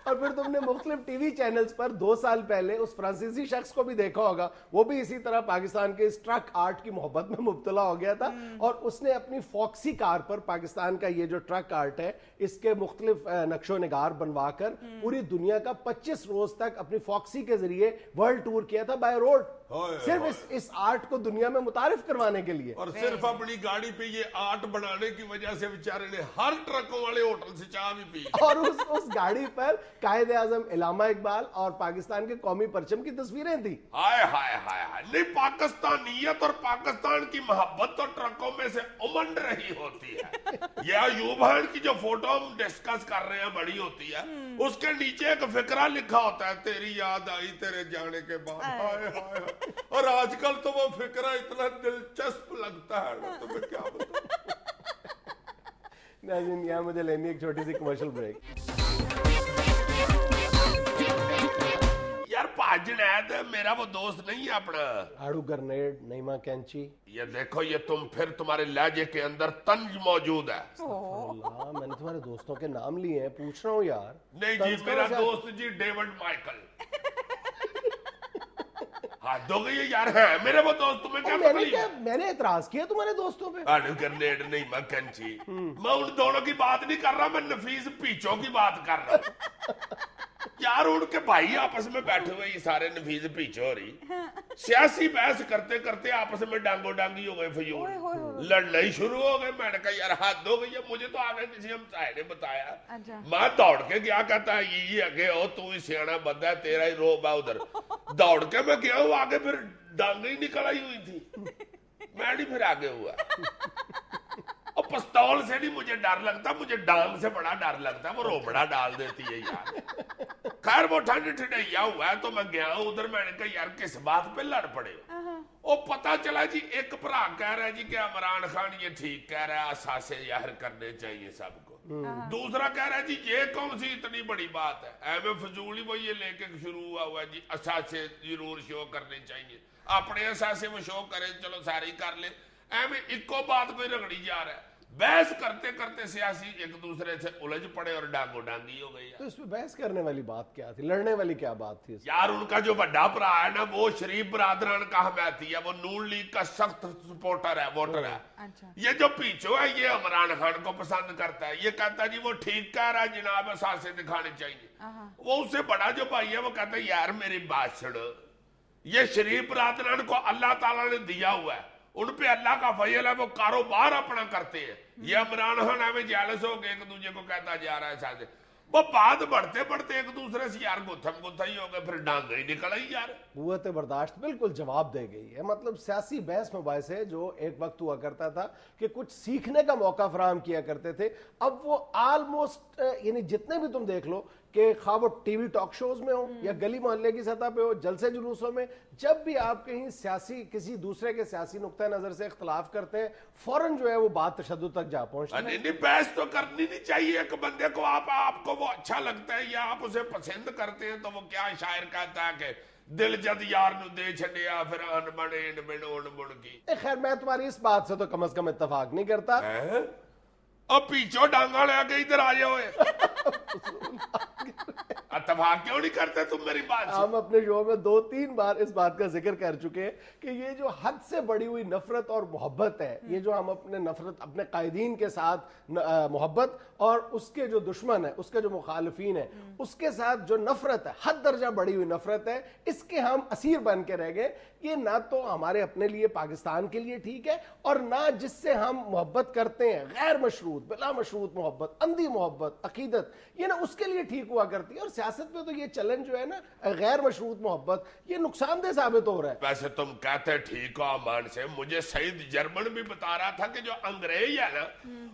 और फिर तुमने मुख्तलिफ टीवी चैनल्स पर 2 साल पहले उस फ्रांसीसी शख्स को भी देखा होगा, वो भी इसी तरह पाकिस्तान के इस ट्रक आर्ट की मोहब्बत में मुब्तला हो गया था, और उसने अपनी फॉक्सी कार पर पाकिस्तान का ये जो ट्रक आर्ट है इसके मुख्तलिफ नक्शो निगार बनवाकर पूरी दुनिया का 25 रोज तक अपनी फॉक्सी के जरिए वर्ल्ड टूर किया था बाय रोड, सिर्फ इस आर्ट को दुनिया में मुतारिफ करवाने के लिए। और सिर्फ अपनी गाड़ी पे ये आर्ट बनाने की वजह से बेचारे ने हर ट्रकों वाले होटल से चाय भी पी, और उस गाड़ी पर कायदे आजम इलामा इकबाल और पाकिस्तान के कौमी परचम की तस्वीरें थी। हाय हाय हाय हाय, नहीं पाकिस्तानियत और पाकिस्तान की मोहब्बत तो ट्रकों में से उमंड रही होती है। ये अयूब खान की जो फोटो हम डिस्कस कर रहे हैं बड़ी होती है, उसके नीचे एक फिक्रा लिखा होता है, तेरी याद आई तेरे जाने के बाद। हाय हाय, और आजकल तो वो फिक्रा इतना दिलचस्प लगता है ना, तुम्हें क्या बताऊं। नाज़रीन, यहाँ मुझे लेनी एक छोटी सी कमर्शियल ब्रेक। यार जुनैद मेरा वो दोस्त नहीं है अपना, आड़ू ग्रेनेड, नईमा कैंची, ये देखो ये तुम्हारे लहजे के अंदर तंज मौजूद है। अल्लाह, मैंने तुम्हारे दोस्तों के नाम लिए हैं, पूछ रहा हूँ यार। नहीं जी, मेरा दोस्त जी डेविड माइकल। हाँ दो गई यार, है मेरे वो दोस्त, तुम्हें क्या तकलीफ है? मैंने एतराज किया तुम्हारे दोस्तों पे? आड़ू ग्रेनेड नहीं मैं कैंची, मैं उन दोनों की बात नहीं कर रहा, मैं नफीस पीछों की बात कर रहा हूँ। यार उनके भाई आपस में बैठे हुए ये सारे नफीस पीछे हो रही, सियासी बहस करते करते आपस में डांगो डांगी हो गए, फजूल लड़ना ही शुरू हो गए। मैंने कहा यार हद हो गई है, मुझे तो आगे किसी हमसाये ने बताया, मैं दौड़ के गया, कहता है ये आगे हो, तू ही सियाना बंदा है, तेरा ही रोब है उधर। दौड़ के मैं गया हूँ आगे, फिर डांग ही निकल आई हुई थी, मैं नहीं फिर आगे हुआ। और पिस्तौल से नहीं मुझे डर लगता, मुझे डांग से बड़ा डर लगता है, वो रोबड़ा डाल देती है यार। खैर वो ठंड ठंडैया हुआ है तो मैं गया उधर, मैंने कहा यार किस बात पे लड़ पड़े हो? वो पता चला जी एक भरा कह रहा है जी कि इमरान खान ये ठीक कह रहा है, असासे जाहिर करने चाहिए सबको। दूसरा कह रहा है जी ये कौन सी इतनी बड़ी बात है, एम फजूल ही वो ये लेके शुरू हुआ जी, असासे जरूर शो करने चाहिए, अपने असासे वो शो करें, चलो सारी कर ले, एम इको बात कोई रगड़ी जा रहा है। बहस करते करते सियासी एक दूसरे से उलझ पड़े और डांगो डांगी हो गई। तो इसमें बहस करने वाली बात क्या थी, लड़ने वाली क्या बात थी? यार उनका जो बड़ा भरा है ना, वो शरीफ बरादरान का हमायती है, वो नून लीग का सख्त सपोर्टर है, वोटर है। अच्छा। ये जो पीछे है ये इमरान खान को पसंद करता है, ये कहता है जी वो ठीक कह रहा है जनाब, सासे दिखाने चाहिए। वो उससे बड़ा जो भाई है वो कहता है यार मेरी बात सुनो, ये शरीफ बरादरान को अल्लाह ताला ने दिया हुआ है, उन पे अल्लाह का फजल है, वो कारोबार अपना करते हैं। ये इमरान खान हमें जेलस हो गए, एक दूसरे को कहता जा रहा है साथ, वो बात बढ़ते बढ़ते एक दूसरे से यार गुत्थम गुत्था ही हो गए, फिर डांग ही निकल आई यार। कुव्वत बर्दाश्त बिल्कुल जवाब दे गई है। मतलब सियासी बहस मुबाहिसे जो एक वक्त हुआ करता था कि कुछ सीखने का मौका फराहम किया करते थे, अब वो ऑलमोस्ट यानी जितने भी तुम देख लो कि खा वो टीवी टॉक शोज में हो या गली मोहल्ले की सतह पे हो, जलसे जुलूसों में, जब भी आप कहीं सियासी किसी दूसरे के सियासी नुक्ता नजर से इख्तलाफ करते हैं, फौरन जो है वो बात तशद्दुद तक जा पहुंचती है। नहीं बहस तो करनी नहीं चाहिए, एक बंदे को आपको वो अच्छा लगता है या आप उसे पसंद करते हैं, तो वो क्या शायर कहता है कि दिल जद यार नु दे छड़िया फिर अन बने इन बिनोन मुड़ की। खैर मैं तुम्हारी इस बात से तो कम से कम इत्तेफाक नहीं करता। अब पीछो डांगा लेके इधर आ जाओ। इत्तेफाक क्यों नहीं करते तुम मेरी बात से? हम अपने शो में 2-3 बार इस बात का जिक्र कर चुके हैं कि ये जो हद से बढ़ी हुई नफरत और मोहब्बत है, ये जो हम अपने कायदीन के साथ मोहब्बत और उसके जो दुश्मन है, उसके जो मुखालिफिन है, उसके साथ जो नफरत है, हद दर्जा बढ़ी हुई नफरत है, इसके हम असीर बन के रह गए। ये ना तो हमारे अपने लिए, पाकिस्तान के लिए ठीक है, और ना जिससे हम मोहब्बत करते हैं, गैर मशरूत, बिला मशरूत मोहब्बत, अंधी मोहब्बत, अकीदत, ये ना उसके लिए ठीक हुआ करती है। और सियासत में तो ये चलन जो है ना, गैर मशरूत मोहब्बत, ये नुकसानदेह साबित हो रहा है। वैसे तुम कहते ठीक हो अमान से, मुझे सईद जर्मन भी बता रहा था कि जो अंग्रेज है ना,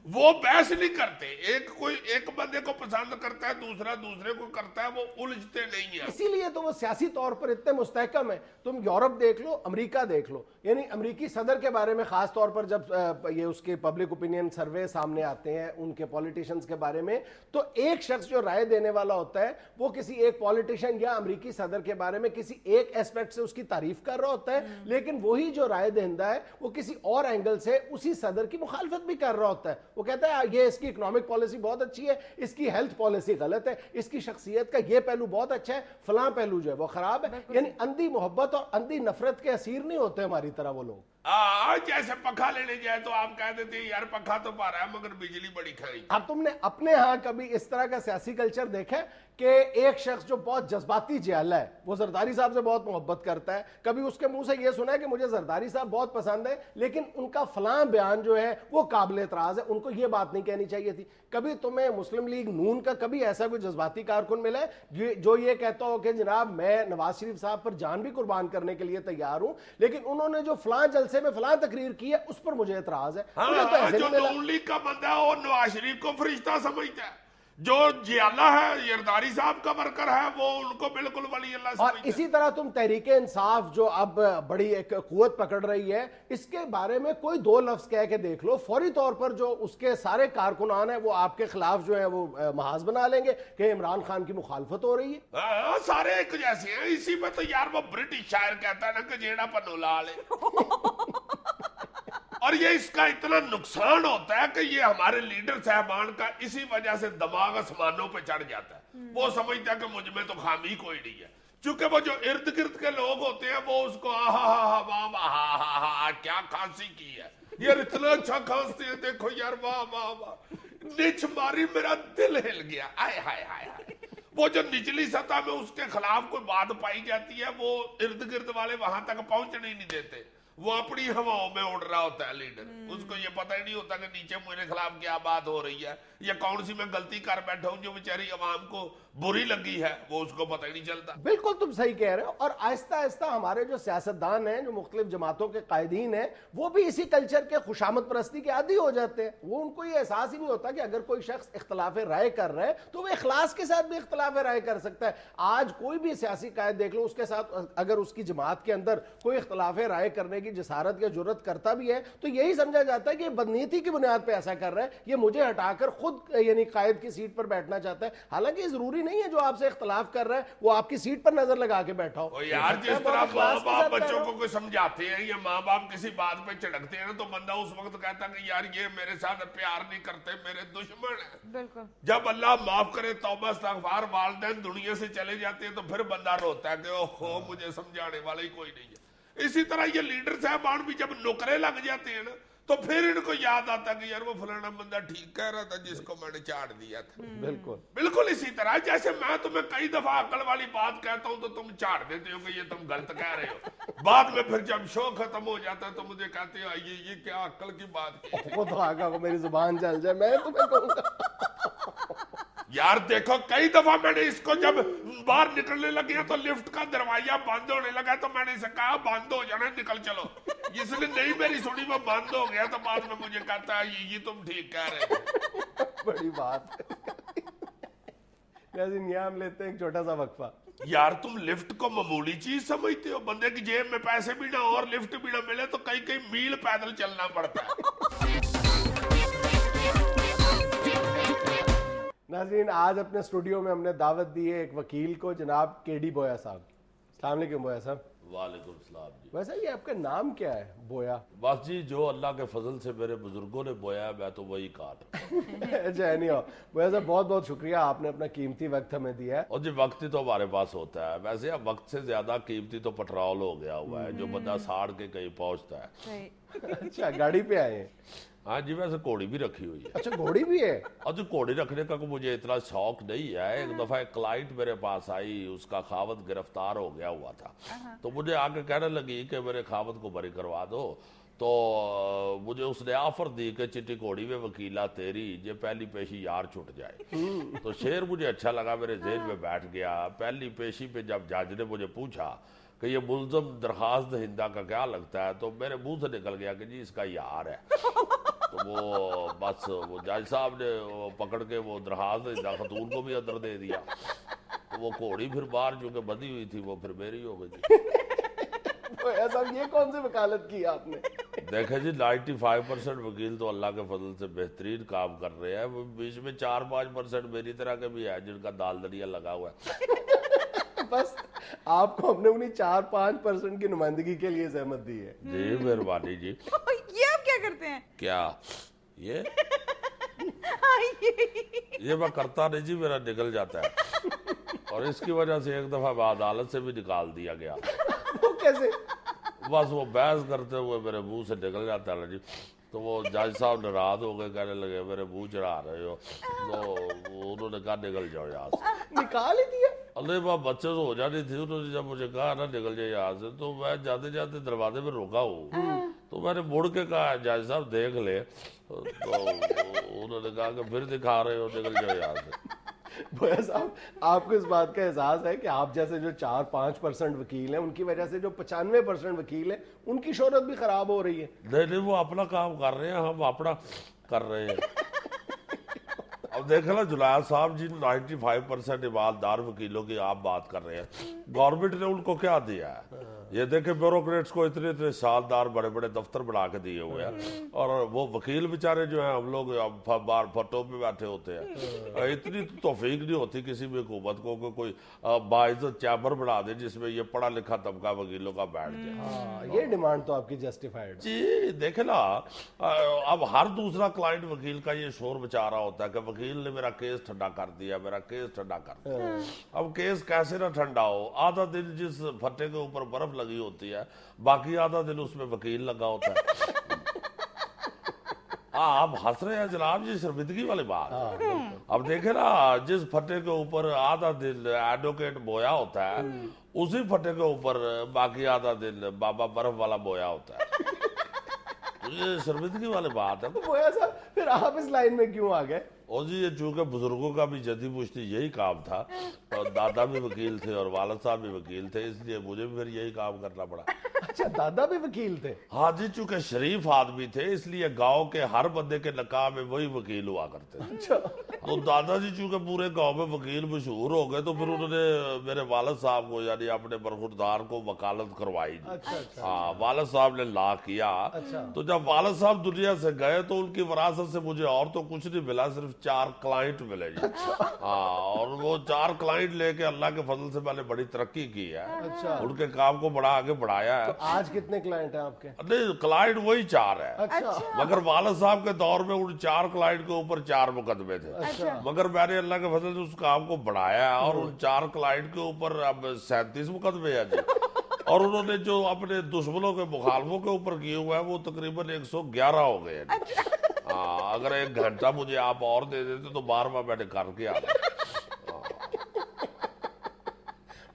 वो बहस नहीं करते। कोई एक बंदे को पसंद करता है, दूसरा दूसरे को करता है, वो उलझते नहीं है। इसीलिए तो वो सियासी तौर पर इतने मुस्तहकम है। तुम यूरोप देख लो, अमेरिका देख लो, यानी अमेरिकी सदर के बारे में खास तौर पर जब ये उसके पब्लिक ओपिनियन सर्वे सामने आते हैं उनके पॉलिटिशियंस के बारे में, तो एक शख्स जो राय देने वाला होता है वो किसी एक पॉलिटिशियन या अमेरिकी सदर के बारे में किसी एक एस्पेक्ट से उसकी तारीफ कर रहा होता है, लेकिन वही जो राय देता है वो किसी और एंगल से उसी सदर की मुखालफत भी कर रहा होता है। वो कहता है ये इसकी इकोनॉमिक पॉलिसी बहुत अच्छी है, इसकी हेल्थ पॉलिसी गलत है, इसकी शख्सियत का ये पहलू बहुत अच्छा है, फलां पहलू जो है वो खराब है। यानी अंधी मोहब्बत और अंधी नफरत के असीर नहीं होते हमारी तरह वो लोग। जैसे पंखा लेने जाए तो आप कह देते हैं यार पंखा तो पा रहा है मगर बिजली बड़ी खाई। अब तुमने अपने यहाँ कभी इस तरह का सियासी कल्चर देखा है कि एक शख्स जो बहुत जज्बाती जियाला है, वो जरदारी साहब से बहुत मोहब्बत करता है, कभी उसके मुंह से ये सुना है कि मुझे जरदारी साहब बहुत पसंद है, लेकिन उनका फलां बयान जो है वो काबिल एतराज है, उनको ये बात नहीं कहनी चाहिए थी? कभी तुम्हें मुस्लिम लीग नून का कभी ऐसा कोई जज्बाती कारकुन मिला है जो ये कहता हो कि जनाब मैं नवाज शरीफ साहब पर जान भी कुर्बान करने के लिए तैयार हूं, लेकिन उन्होंने जो फलां जलसे में फलां तकरीर की है उस पर मुझे एतराज है? जो नून लीग का बंदा है वो नवाज शरीफ को फरिश्ता समझता है, जो जियाला है जरदारी साहब का वर्कर है वो उनको बिल्कुल वली अल्लाह समझता है। और इसी तरह तुम तहरीक इंसाफ जो अब बड़ी एक कुव्वत पकड़ रही है, इसके बारे में कोई दो लफ्ज कह के देख लो, फौरी तौर पर जो उसके सारे कारकुनान है वो आपके खिलाफ जो है वो महाज बना लेंगे कि इमरान खान की मुखालफत हो रही है। सारे एक जैसे हैं। इसी में तो यार वो ब्रिटिश शायर कहता है ना कि जेड़ा पन्नो लाल है। और ये इसका इतना नुकसान होता है कि ये हमारे लीडर साहबान का इसी वजह से दिमाग आसमानों पे चढ़ जाता है। वो समझता है कि मुझ में तो खामी कोई नहीं है, क्योंकि वो जो इर्द गिर्द के लोग होते हैं वो उसको क्या खांसी की है यार, इतना अच्छा खांसते हैं, देखो यार वाह वाह वाह, निच मारी मेरा दिल हिल गया, आय हाय हाय हाय। वो जो निचली सतह में उसके खिलाफ कोई बात पाई जाती है वो इर्द गिर्द वाले वहां तक पहुंचने ही नहीं देते, वो अपनी हवाओं में उड़ रहा होता है लीडर। उसको ये पता ही नहीं होता कि नीचे मेरे खिलाफ क्या बात हो रही है या कौन सी मैं गलती कर बैठा हूं जो बेचारी आवाम को बुरी लगी है, वो उसको पता ही नहीं चलता। बिल्कुल तुम सही कह रहे हो। और आहिस्ता आहिस्ता हमारे जो सियासतदान हैं, जो मुख्तलिफ जमातों के कायदीन हैं, वो भी इसी कल्चर के खुशामद परस्ती के आदी हो जाते हैं। वो उनको ये एहसास ही नहीं होता कि अगर कोई शख्स इख्तलाफ राय कर रहा है तो वो इखलास के साथ भी इख्तलाफ राय कर सकता है। आज कोई भी सियासी कायद देख लो, उसके साथ अगर उसकी जमात के अंदर कोई इख्तलाफ राय करने की जसारत या जुर्रत करता भी है तो यही समझा जाता है कि बदनीयती की बुनियाद पर ऐसा कर रहा है, ये मुझे हटाकर खुद यानी कायद की सीट पर बैठना चाहता है। हालांकि जरूरी नहीं है जो आपसे इख्तलाफ कर रहा है वो आपकी सीट पर नजर लगा के बैठा हो। यार जिस तरह माँ बाप बच्चों को कोई समझाते हैं या माँ बाप किसी बात पे चिढ़कते हैं ना, तो बंदा उस वक्त कहता है कि यार ये मेरे साथ प्यार नहीं करते, मेरे दुश्मन है। बिल्कुल। जब अल्लाह माफ करे, तौबा इस्तगफार, वालिदैन दुनिया से चले जाते हैं तो फिर बंदा रोता है कि ओहो मुझे समझाने वाला ही कोई नहीं है। इसी तरह ये लीडर साहबान भी जब नौकरे लग जाते हैं ना तो फिर इनको याद आता कि यार वो फलाना बंदा ठीक कह रहा था जिसको मैंने चाट दिया था। बिल्कुल बिल्कुल इसी तरह जैसे मैं तुम्हें कई दफा अकल वाली बात कहता हूं तो तुम चाट देते हो कि ये तुम गलत कह रहे हो। बाद में फिर जब शो खत्म हो जाता है तो मुझे कहते हो ये क्या अक्ल की बात की। वो तो आगा को मेरी जुबान चल जाए मैं तुम्हें कहूंगा। यार देखो कई दफा मैंने इसको जब बाहर निकलने लगे तो लिफ्ट का दरवाजा बंद होने लगा तो मैंने इसे कहा बंद हो जाना, निकल चलो। इसने नहीं मेरी सुनी, वो बंद हो गया तो बाद में मुझे कहता है ये तुम ठीक कह रहे हो। बड़ी बात है। हम लेते हैं एक छोटा सा वक्फा। यार तुम लिफ्ट को मामूली चीज समझते हो, बंदे की जेब में पैसे भी ना और लिफ्ट भी ना मिले तो कई कई मील पैदल चलना पड़ता है। नाज़रीन आज अपने स्टूडियो में हमने दावत दी है एक वकील को, जनाब केडी बोया साहब। السلام علیکم بویا صاحب. وعلیکم السلام جی. ویسا یہ آپ کا نام کیا ہے بویا؟ بس جی جو اللہ کے فضل سے میرے بزرگوں نے بویا ہے میں تو وہی کاٹ. اچھا نہیں ہو بویا صاحب، بہت بہت شکریہ، آپ نے اپنا قیمتی وقت ہمیں دیا ہے. اور جی وقت ہی تو ہمارے پاس ہوتا ہے، ویسے اب وقت سے زیادہ قیمتی تو پٹرول ہو گیا ہوا ہے جو بندہ ساڑ کے کہیں پہنچتا ہے. اچھا گاڑی پہ آئے ہیں؟ ہاں جی ویسے گھوڑی بھی رکھی ہوئی ہے. اچھا گھوڑی بھی ہے؟ اور جو گھوڑی رکھنے کا مجھے اتنا شوق نہیں ہے. ایک دفعہ ایک کلائنٹ میرے پاس آئی، اس کا خاوند گرفتار ہو گیا ہوا تھا، تو مجھے آ کے کہنے لگی کہ میرے خاوند کو بری کروا دو. تو مجھے اس نے آفر دی کہ چٹی گھوڑی میں وکیلا تیری یہ پہلی پیشی یار چھٹ جائے. تو شعر مجھے اچھا لگا، میرے ذہن میں بیٹھ گیا. پہلی پیشی پہ جب جج نے مجھے پوچھا کہ یہ ملزم درخواست دہندہ کا کیا لگتا ہے، تو میرے منہ سے نکل گیا کہ جی اس کا یار ہے. تو وہ بس وہ جج صاحب نے پکڑ کے وہ درخواست دہندہ خاتون کو بھی اندر دے دیا. تو وہ گھوڑی پھر باہر جو کہ بندھی ہوئی تھی وہ پھر میری ہو گئی. ایسا یہ کون سی وکالت کی آپ نے؟ دیکھیں جی 95% وکیل تو اللہ کے فضل سے بہترین کام کر رہے ہیں، وہ بیچ میں 4-5% میری طرح کے بھی ہیں جن کا دال دلیا لگا ہوا ہے. بس آپ کو ہم نے انہیں 4-5% کی نمائندگی کے لیے زحمت دی ہے. جی مہربانی جی. یہ آپ کیا کرتے ہیں؟ کیا یہ میں کرتا نہیں جی، میرا نکل جاتا ہے. اور اس کی وجہ سے ایک دفعہ میں عدالت سے بھی نکال دیا گیا. وہ کیسے؟ بس وہ بحث کرتے ہوئے میرے منہ سے نکل جاتا ہے جی. تو وہ جج صاحب ناراض ہو گئے، کہنے لگے میرے منہ چڑھا رہے ہو. تو انہوں نے کہا نکل جاؤ یہاں سے. نکال ہی دیا؟ اللہ بات بچے تو ہو جانی تھی. انہوں نے جب مجھے کہا نا نکل جائے یہاں سے، تو میں جاتے جاتے دروازے میں روکا ہوں. تو میں نے مڑ کے کہا جج صاحب دیکھ لے. تو انہوں نے کہا کہ پھر دکھا رہے ہو، نکل جاؤ یہاں سے. بویا صاحب آپ کو اس بات کا احساس ہے کہ آپ جیسے جو 4-5% وکیل ہیں ان کی وجہ سے جو 95% وکیل ہیں ان کی شہرت بھی خراب ہو رہی ہے؟ نہیں وہ اپنا کام کر رہے ہیں، ہم اپنا کر رہے ہیں. اب دیکھیں نا جنید صاحب جی 95% ایماندار وکیلوں کی آپ بات کر رہے ہیں، گورنمنٹ نے ان کو کیا دیا ہے؟ یہ دیکھیں بیوروکریٹس کو اتنے شاندار بڑے بڑے دفتر بنا کے دیے ہوئے ہیں، اور وہ وکیل بیچارے جو ہیں ہم لوگ بار پھٹوں پہ بیٹھے ہوتے ہیں. اتنی توفیق نہیں ہوتی کسی بھی حکومت کو کہ کوئی باعزت چیمبر بنا دے جس میں یہ پڑھا لکھا طبقہ وکیلوں کا بیٹھ جائے. یہ ڈیمانڈ تو آپ کی جسٹیفائڈ. جی دیکھیں نا اب ہر دوسرا کلائنٹ وکیل کا یہ شور بچا رہا ہوتا ہے کہ وکیل نے میرا کیس ٹھنڈا کر دیا، میرا کیس ٹھنڈا کر دیا. اب کیس کیسے نہ ٹھنڈا ہو؟ آدھا دن جس پھٹے کے اوپر برف لگی ہوتی ہے، باقی آدھا دن اس میں وکیل لگا ہوتا ہے. آپ ہنس رہے ہیں جناب جی، شرمندگی والی بات. اب دیکھیں نا جس پھٹے کے اوپر آدھا دن ایڈوکیٹ بویا ہوتا ہے، اسی پھٹے کے اوپر باقی آدھا دن بابا برف والا بویا ہوتا ہے. یہ شرمندگی والی بات ہے. بویا صاحب پھر آپ اس لائن میں کیوں آ گئے؟ اور جی یہ چونکہ بزرگوں کا بھی جدی پشتی یہی کام تھا، اور دادا بھی وکیل تھے اور والد صاحب بھی وکیل تھے، اس لیے مجھے بھی پھر یہی کام کرنا پڑا. اچھا دادا بھی وکیل تھے؟ ہاں جی چونکہ شریف آدمی تھے اس لیے گاؤں کے ہر بندے کے نکاح میں وہی وکیل ہوا کرتے تھے. اچھا تو دادا جی چونکہ پورے گاؤں میں وکیل مشہور ہو گئے، تو پھر انہوں نے میرے والد صاحب کو یعنی اپنے برخوردار کو وکالت کروائی. ہاں والد صاحب نے لا کیا. تو جب والد صاحب دنیا سے گئے تو ان کی وراثت سے مجھے اور تو کچھ نہیں ملا، صرف 4 کلائنٹ ملے جی. ہاں اور وہ 4 کلائنٹ لے کے اللہ کے فضل سے میں نے بڑی ترقی کی ہے. ان کے کام کو بڑا آگے بڑھایا ہے. آج کتنے کلائنٹ ہیں آپ کے؟ نہیں کلائنٹ وہی 4 ہے، مگر والد صاحب کے دور میں ان 4 کلائنٹ کے اوپر 4 مقدمے تھے. مگر میں نے اللہ کے فضل سے اس کام کو بڑھایا ہے اور ان 4 کلائنٹ کے اوپر اب 37 مقدمے ہیں جی. اور انہوں نے جو اپنے دشمنوں کے مخالفوں کے اوپر کیے ہوا ہے وہ تقریباً 111 ہو گئے ہیں. ہاں اگر 1 گھنٹہ مجھے آپ اور دے دیتے تو 12واں میں نے کر کے آنا.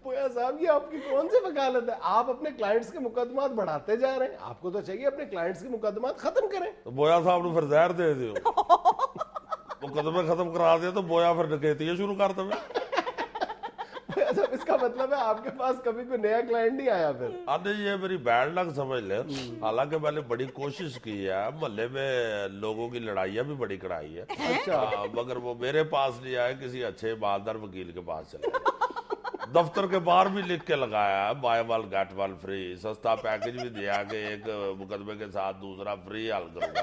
بویا صاحب یہ آپ کی کون سی وکالت ہے؟ آپ اپنے کلائنٹس کے مقدمات بڑھاتے جا رہے ہیں، آپ کو تو چاہیے اپنے کلائنٹس کے مقدمات ختم کریں. تو بویا صاحب نے پھر زہر دے دیو، مقدمے ختم کرا دیا تو بویا پھر ڈکیتیاں شروع کر دے. بویا صاحب اس کا مطلب ہے آپ کے پاس کبھی کوئی نیا کلائنٹ نہیں آیا پھر؟ نہیں یہ میری بیڈ لک سمجھ لیں. حالانکہ میں نے بڑی کوشش کی ہے، محلے میں لوگوں کی لڑائیاں بھی بڑی کرائی ہے، مگر وہ میرے پاس نہیں آئے، کسی اچھے ایماندار وکیل کے پاس چلے. دفتر کے باہر بھی لکھ کے لگایا ہے بائی 1 گیٹ 1 فری، سستا پیکج بھی دیا کہ ایک مقدمے کے ساتھ دوسرا فری حل کروں گا.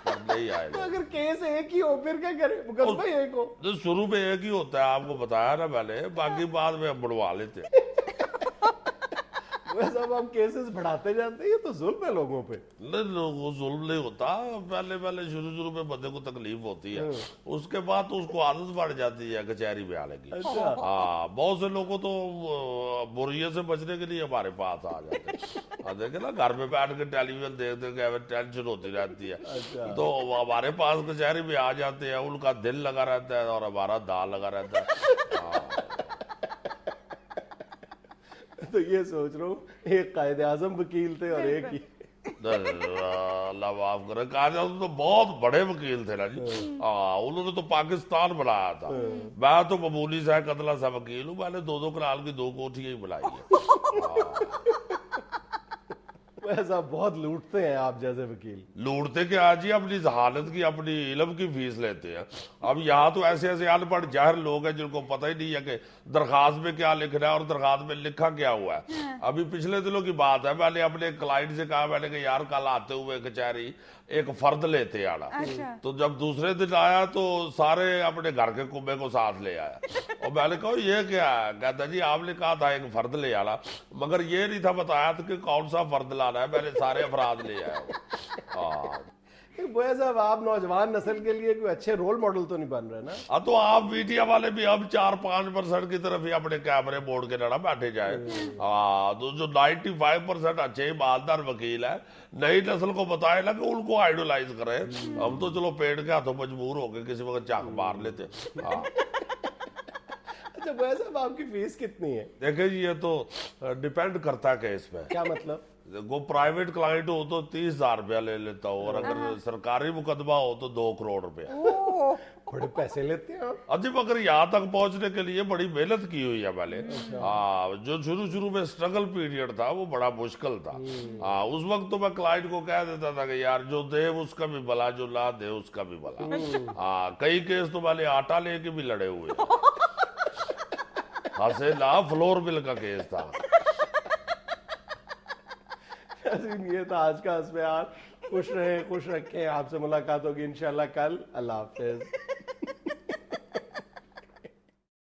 پر نہیں آئے. تو اگر کیس ایک ہی ہو پھر کیا کریں؟ مقدمہ ایک ہو. شروع میں ایک ہی ہوتا ہے، آپ کو بتایا نا میں نے، باقی بعد میں ہم بڑھوا لیتے. वैसे अब हम केसेस बढ़ाते जाते हैं, ये तो जुल्म है लोगों पे। नहीं, वो जुल्म नहीं होता, पहले शुरू में बंदे को तकलीफ होती है, उसके बाद तो उसको आदत बढ़ जाती है कचहरी में आने की। अच्छा। हाँ, बहुत से लोगों तो बुरियत से बचने के लिए हमारे पास आ जाते हैं। देखे ना, घर में बैठ के टेलीविजन देखते के टेंशन होती रहती है, तो हमारे पास कचहरी में आ जाते हैं, उनका दिल लगा रहता है और हमारा दाल लगा रहता है। हाँ। तो ये सोच रहा हूँ, एक कायदे आजम वकील थे और एक ही अल्लाह माफ करे, कहा तो बहुत बड़े वकील थे ना जी। उन्होंने तो पाकिस्तान बनाया था। मैं तो मामूली सा कतला सा वकील हूँ, मैंने 2-2 कनाल की 2 कोठियां ही बनाई है। ऐसा बहुत लूटते हैं आप जैसे वकील। लूटते क्या जी, अपनी जहानत की, अपनी इल्म की फीस लेते हैं। अब यहाँ तो ऐसे ऐसे अनपढ़ जाहिर लोग हैं जिनको पता ही नहीं है कि दरखास्त में क्या लिखना है और दरखास्त में लिखा क्या हुआ है। अभी पिछले दिनों की बात है, मैंने अपने क्लाइंट से कहा, मैंने कहा यार कल आते हुए कचहरी एक फर्द लेते आना। अच्छा। तो जब दूसरे दिन आया तो सारे अपने घर के कुंबे को साथ ले आया, और मैंने कहा ये क्या है? कहता जी आपने कहा था एक फर्द ले आना, मगर ये नहीं था बताया था कि कौन सा फर्द लाना है, मैंने सारे अफराद ले आया। हाँ, बोया साहब, आप नौजवान नस्ल के लिए कोई अच्छे रोल मॉडल तो नहीं बन रहे ना? अब तो आप मीडिया वाले भी अब 4-5% की तरफ ही अपने कैमरे मोड़ के ना बैठे जाए। हाँ, तो जो 95% अच्छे ईमानदार वकील है, नई नस्ल को बताए ना कि उनको आइडोलाइज करें। हम तो चलो पेड़ के हाथों मजबूर हो गए, किसी वक्त चाक मार लेते। हाँ। अच्छा बोया साहब, आपकी फीस कितनी है? देखिए जी, ये तो डिपेंड करता है केस पे। क्या मतलब? वो प्राइवेट क्लाइंट हो तो 30,000 रुपया ले लेता हूँ, और अगर सरकारी मुकदमा हो तो 2 करोड़ रुपया। बड़े पैसे लेते हैं आप। अजी मगर यहाँ तक पहुंचने के लिए बड़ी मेहनत की हुई है मैंने। जो शुरू में स्ट्रगल पीरियड था वो बड़ा मुश्किल था। उस वक्त तो मैं क्लाइंट को कह देता था कि यार जो दे उसका भी भला, जो ना दे उसका भी भला। कई केस तो मैंने आटा लेके भी लड़े हुए। हंसे ना, फ्लोर बिल का केस था। ये था आज का हंस पे यार। खुश रहे, खुश रखें। आपसे मुलाकात होगी इंशाल्लाह कल। अल्लाह हाफिज।